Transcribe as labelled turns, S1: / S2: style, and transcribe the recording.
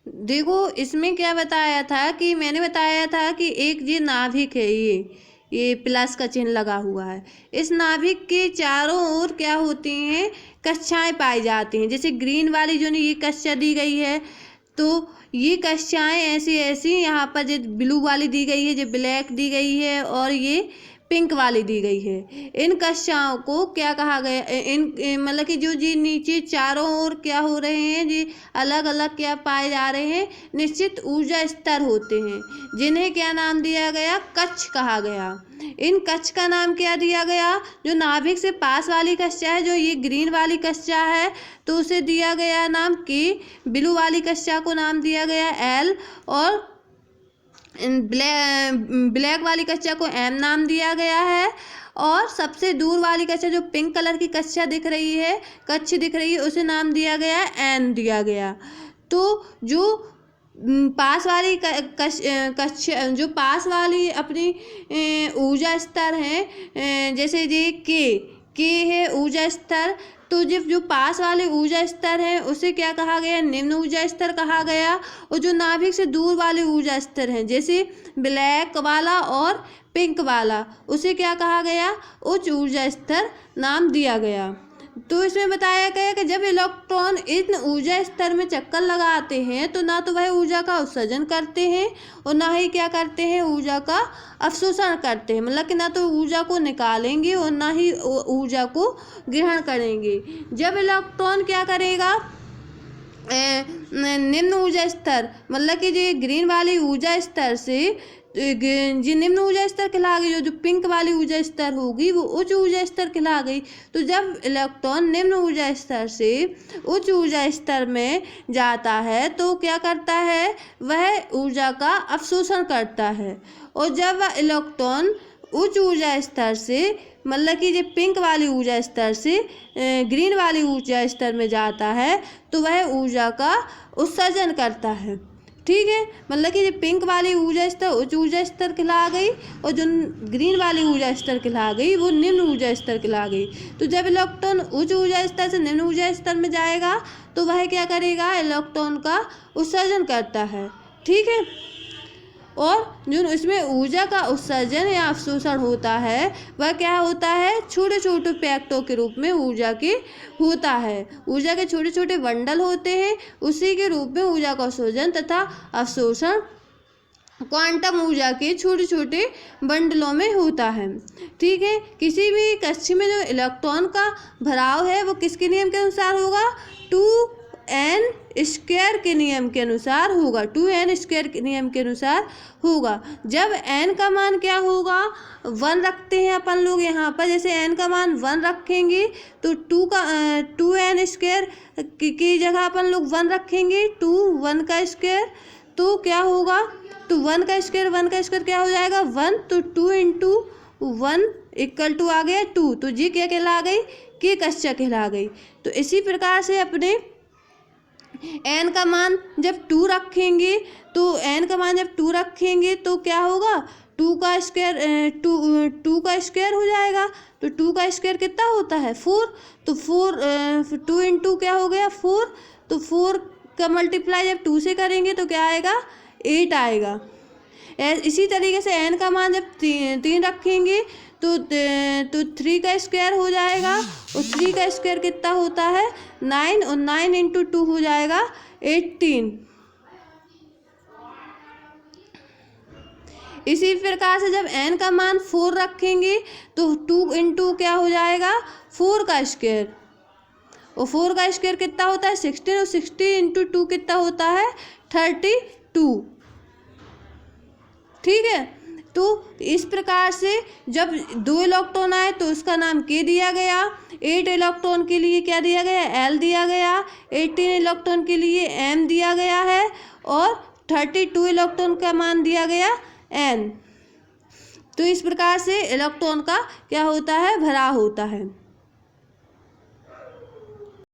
S1: देखो इसमें क्या बताया था कि मैंने बताया था कि एक ये नाभिक है, ये प्लस का चिन्ह लगा हुआ है। इस नाभिक के चारों ओर क्या होती हैं, कक्षाएं पाई जाती हैं। जैसे ग्रीन वाली जो ये कक्षा दी गई है, तो ये कक्षाएं ऐसी ऐसी यहाँ पर जो ब्लू वाली दी गई है, जो ब्लैक दी गई है, और ये पिंक वाली दी गई है। इन कक्षाओं को क्या कहा गया, मतलब कि जो जी नीचे चारों ओर क्या हो रहे हैं, जी अलग अलग क्या पाए जा रहे हैं, निश्चित ऊर्जा स्तर होते हैं, जिन्हें क्या नाम दिया गया, कक्ष कहा गया। इन कक्ष का नाम क्या दिया गया, जो नाभिक से पास वाली कक्षा है, जो ये ग्रीन वाली कक्षा है, तो उसे दिया गया नाम के, ब्लू वाली कक्षा को नाम दिया गया एल, और ब्लैक वाली कक्षा को एम नाम दिया गया है, और सबसे दूर वाली कक्षा जो पिंक कलर की कक्षा दिख रही है, कक्ष दिख रही है, उसे नाम दिया गया एन दिया गया। तो जो पास वाली कक्षा, जो पास वाली अपनी ऊर्जा स्तर है, जैसे ये के है ऊर्जा स्तर, तो जो पास वाले ऊर्जा स्तर है उसे क्या कहा गया, निम्न ऊर्जा स्तर कहा गया। और जो नाभिक से दूर वाले ऊर्जा स्तर हैं, जैसे ब्लैक वाला और पिंक वाला, उसे क्या कहा गया, उच्च ऊर्जा स्तर नाम दिया गया। तो इसमें बताया गया कि जब इलेक्ट्रॉन इन ऊर्जा स्तर में चक्कर लगाते हैं, तो ना तो वह ऊर्जा का उत्सर्जन करते हैं और ना ही क्या करते हैं, ऊर्जा का अवशोषण करते हैं। मतलब कि ना तो ऊर्जा को निकालेंगे और ना ही ऊर्जा को ग्रहण करेंगे। जब इलेक्ट्रॉन क्या करेगा, निम्न ऊर्जा स्तर, मतलब कि जो ग्रीन वाली ऊर्जा स्तर से जी निम्न ऊर्जा स्तर कहला गई, जो पिंक वाली ऊर्जा स्तर होगी वो उच्च ऊर्जा स्तर कहला गई। तो जब इलेक्ट्रॉन निम्न ऊर्जा स्तर से उच्च ऊर्जा स्तर में जाता है, तो क्या करता है, वह ऊर्जा का अवशोषण करता है। और जब इलेक्ट्रॉन उच्च ऊर्जा स्तर से, मतलब कि जो पिंक वाली ऊर्जा स्तर से ग्रीन वाली ऊर्जा स्तर में जाता है, तो वह ऊर्जा का उत्सर्जन करता है। ठीक है, मतलब कि जो पिंक वाली ऊर्जा स्तर उच्च ऊर्जा स्तर कहला गई, और जो ग्रीन वाली ऊर्जा स्तर कहला गई वो निम्न ऊर्जा स्तर कहला गई। तो जब इलेक्ट्रॉन उच्च ऊर्जा स्तर से निम्न ऊर्जा स्तर में जाएगा, तो वह क्या करेगा, इलेक्ट्रॉन का उत्सर्जन करता है। ठीक है, और जो इसमें ऊर्जा का उत्सर्जन या अवशोषण होता है, वह क्या होता है, छोटे छोटे पैकेटों के रूप में ऊर्जा के होता है। ऊर्जा के छोटे छोटे बंडल होते हैं, उसी के रूप में ऊर्जा का उत्सर्जन तथा अवशोषण क्वांटम ऊर्जा के छोटे छोटे बंडलों में होता है। ठीक है, किसी भी कक्षा में जो इलेक्ट्रॉन का भराव है वो किसके नियम के अनुसार होगा, 2n स्क्वायर के नियम के अनुसार होगा, 2n स्क्वायर के नियम के अनुसार होगा। जब n का मान क्या होगा, 1 रखते हैं अपन लोग यहाँ पर, जैसे n का मान 1 रखेंगे तो 2n स्क्वायर की जगह अपन लोग 1 रखेंगे, 1 का स्क्वायर, तो क्या होगा, तो 1 का स्क्वायर क्या हो जाएगा, 1, तो 2 इंटू 1 इक्वल टू आ गया 2, तो जी क्या कहला गई, के कक्षा कहला गई। तो इसी प्रकार से अपने n का मान जब 2 रखेंगे, तो n का मान जब 2 रखेंगे तो क्या होगा, 2 का स्क्वायर हो जाएगा। तो 2 का स्क्वायर कितना होता है, 4, तो 2 इंटू क्या हो गया 4, तो 4 का मल्टीप्लाई जब 2 से करेंगे तो क्या आएगा, 8 आएगा। इसी तरीके से n का मान जब 3 रखेंगे तो 3 का स्क्वायर हो जाएगा, और 3 का स्क्वायर कितना होता है, 9, और 9 इंटू 2 हो जाएगा 18। इसी प्रकार से जब n का मान 4 रखेंगे तो 2 इंटू क्या हो जाएगा, 4 का स्क्वायर, और 4 का स्क्वायर कितना होता है 16, और 60 इंटू 2 कितना होता है 32। ठीक है, तो इस प्रकार से जब 2 इलेक्ट्रॉन आए तो उसका नाम के दिया गया, 8 इलेक्ट्रॉन के लिए क्या दिया गया, एल दिया गया, 18 इलेक्ट्रॉन के लिए एम दिया गया है, और 32 इलेक्ट्रॉन का मान दिया गया एन। तो इस प्रकार से इलेक्ट्रॉन का क्या होता है, भराव होता है।